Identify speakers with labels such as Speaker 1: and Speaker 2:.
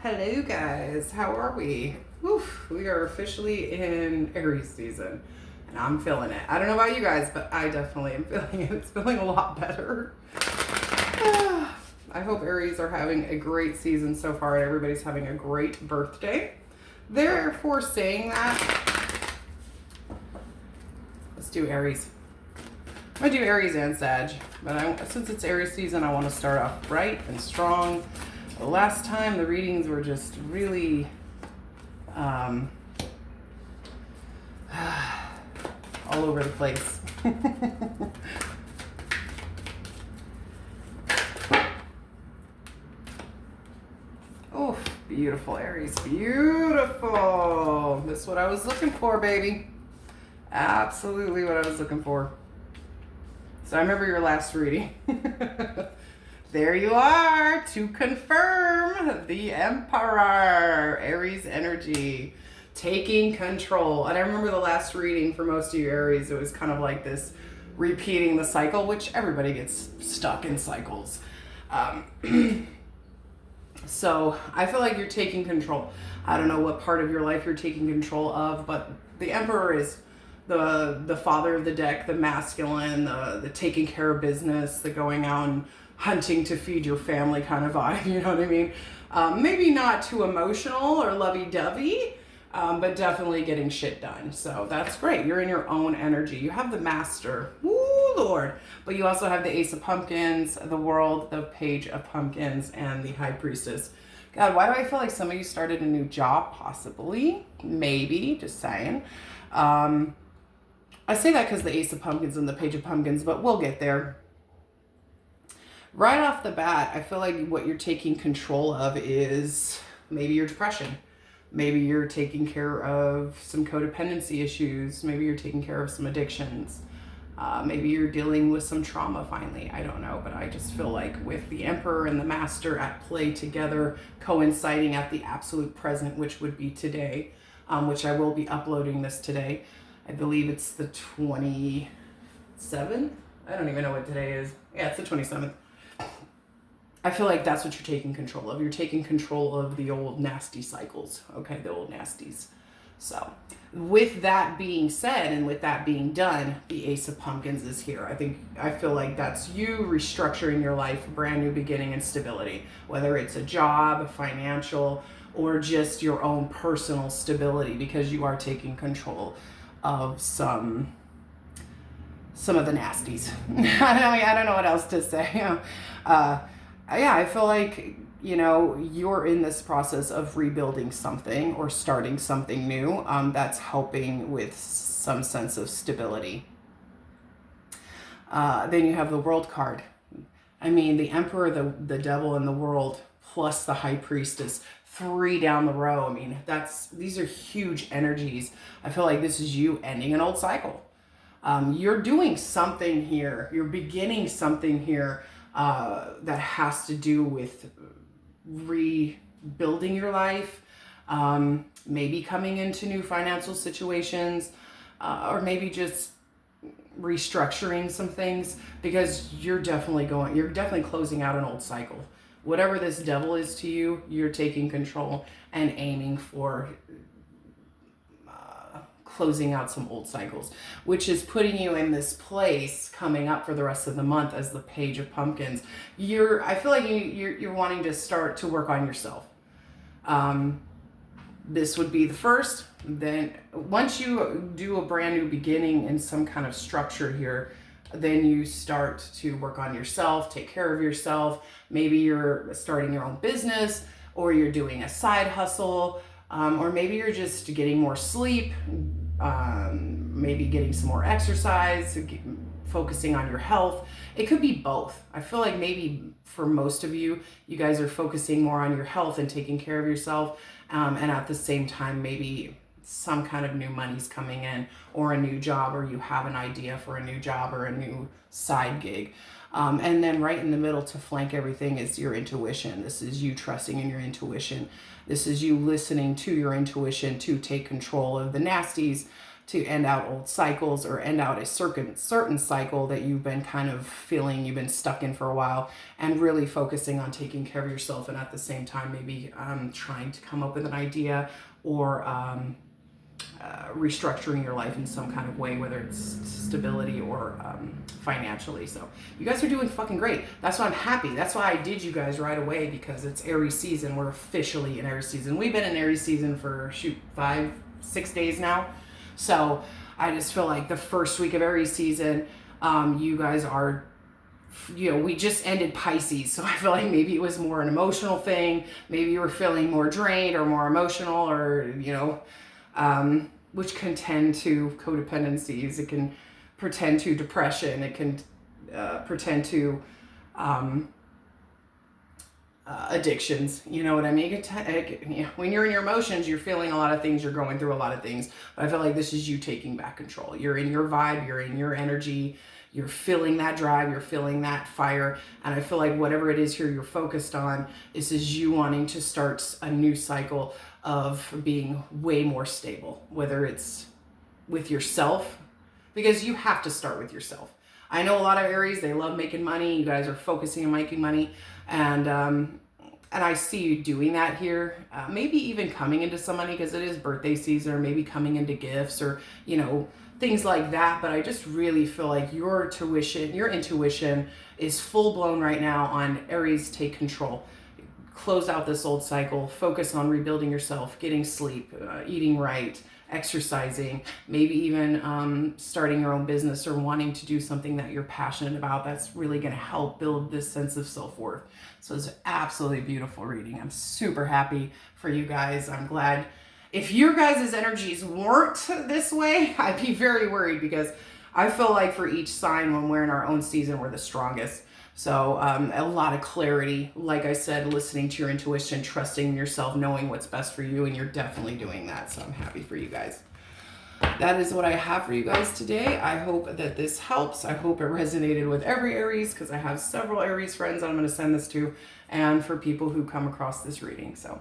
Speaker 1: Hello guys, how are we? Oof, we are officially in Aries season and I'm feeling it. I don't know about you guys, but I definitely am feeling it. It's feeling a lot better. I hope Aries are having a great season so far and everybody's having a great birthday. Therefore saying that, let's do Aries. I'm gonna do Aries and Sag, but since it's Aries season, I want to start off bright and strong. The last time the readings were just really all over the place. Oh, beautiful Aries, beautiful. This is what I was looking for, baby. Absolutely what I was looking for. So I remember your last reading. There you are to confirm the Emperor, Aries energy, taking control. And I remember the last reading for most of you Aries, it was kind of like this repeating the cycle, which everybody gets stuck in cycles. So I feel like you're taking control. I don't know what part of your life you're taking control of, but the Emperor is the father of the deck, the masculine, the taking care of business, the going out and hunting to feed your family kind of vibe, you know what I mean? Maybe not too emotional or lovey-dovey, but definitely getting shit done. So that's great. You're in your own energy. You have the Master, woo Lord, but you also have the Ace of Pumpkins, the World, the Page of Pumpkins, and the High Priestess. God, why do I feel like some of you started a new job? Possibly, maybe, just saying. I say that because the Ace of Pumpkins and the Page of Pumpkins, but we'll get there. Right off the bat, I feel like what you're taking control of is maybe your depression. Maybe you're taking care of some codependency issues. Maybe you're taking care of some addictions. Maybe you're dealing with some trauma finally. I don't know, but I just feel like with the Emperor and the Master at play together, coinciding at the absolute present, which would be today, which I will be uploading this today. I believe it's the 27th. I don't even know what today is. Yeah, it's the 27th. I feel like that's what you're taking control of. You're taking control of the old nasty cycles, okay? The old nasties. So with that being said and with that being done, the Ace of Pumpkins is here. I feel like that's you restructuring your life, brand new beginning and stability, whether it's a job, financial, or just your own personal stability because you are taking control of some of the nasties. I don't know what else to say. Yeah, I feel like, you're in this process of rebuilding something or starting something new that's helping with some sense of stability. Then you have the World card. I mean, the Emperor, the Devil, and the World, plus the High Priestess, 3 down the row. I mean, these are huge energies. I feel like this is you ending an old cycle. You're doing something here. You're beginning something here that has to do with rebuilding your life, maybe coming into new financial situations, or maybe just restructuring some things because you're definitely closing out an old cycle. Whatever this devil is to you, you're taking control and aiming for closing out some old cycles, which is putting you in this place coming up for the rest of the month as the Page of Pumpkins. I feel like you're wanting to start to work on yourself. This would be the first. Then once you do a brand new beginning and some kind of structure here, then you start to work on yourself, take care of yourself. Maybe you're starting your own business or you're doing a side hustle, or maybe you're just getting more sleep, maybe getting some more exercise, focusing on your health. It could be both. I feel like maybe for most of you, you guys are focusing more on your health and taking care of yourself, and at the same time, maybe some kind of new money's coming in or a new job, or you have an idea for a new job or a new side gig. And then right in the middle to flank everything is your intuition. This is you trusting in your intuition. This is you listening to your intuition to take control of the nasties, to end out old cycles or end out a certain cycle that you've been kind of feeling you've been stuck in for a while, and really focusing on taking care of yourself, and at the same time maybe trying to come up with an idea or restructuring your life in some kind of way, whether it's stability or financially. So you guys are doing fucking great. That's why I'm happy. That's why I did you guys right away, because it's Aries season. We're officially in Aries season. We've been in Aries season for 5-6 days now. So I just feel like the first week of Aries season, you guys are, we just ended Pisces, so I feel like maybe it was more an emotional thing. Maybe you were feeling more drained or more emotional, or which can tend to codependencies. It can pretend to depression. It can pretend to addictions. You know what I mean? When you're in your emotions, you're feeling a lot of things. You're going through a lot of things. But I feel like this is you taking back control. You're in your vibe. You're in your energy. You're feeling that drive. You're feeling that fire. And I feel like whatever it is here you're focused on, this is you wanting to start a new cycle of being way more stable, whether it's with yourself, because you have to start with yourself. I know a lot of Aries, they love making money. You guys are focusing on making money, and I see you doing that here. Maybe even coming into some money because it is birthday season, or maybe coming into gifts, or things like that. But I just really feel like your intuition is full blown right now on Aries. Take control. Close out this old cycle, focus on rebuilding yourself, getting sleep, eating right, exercising, maybe even starting your own business or wanting to do something that you're passionate about. That's really going to help build this sense of self-worth. So it's an absolutely beautiful reading. I'm super happy for you guys. I'm glad. If your guys' energies weren't this way, I'd be very worried, because I feel like for each sign, when we're in our own season, we're the strongest. So a lot of clarity, like I said, listening to your intuition, trusting in yourself, knowing what's best for you, and you're definitely doing that. So I'm happy for you guys. That is what I have for you guys today. I hope that this helps. I hope it resonated with every Aries, because I have several Aries friends I'm going to send this to, and for people who come across this reading. So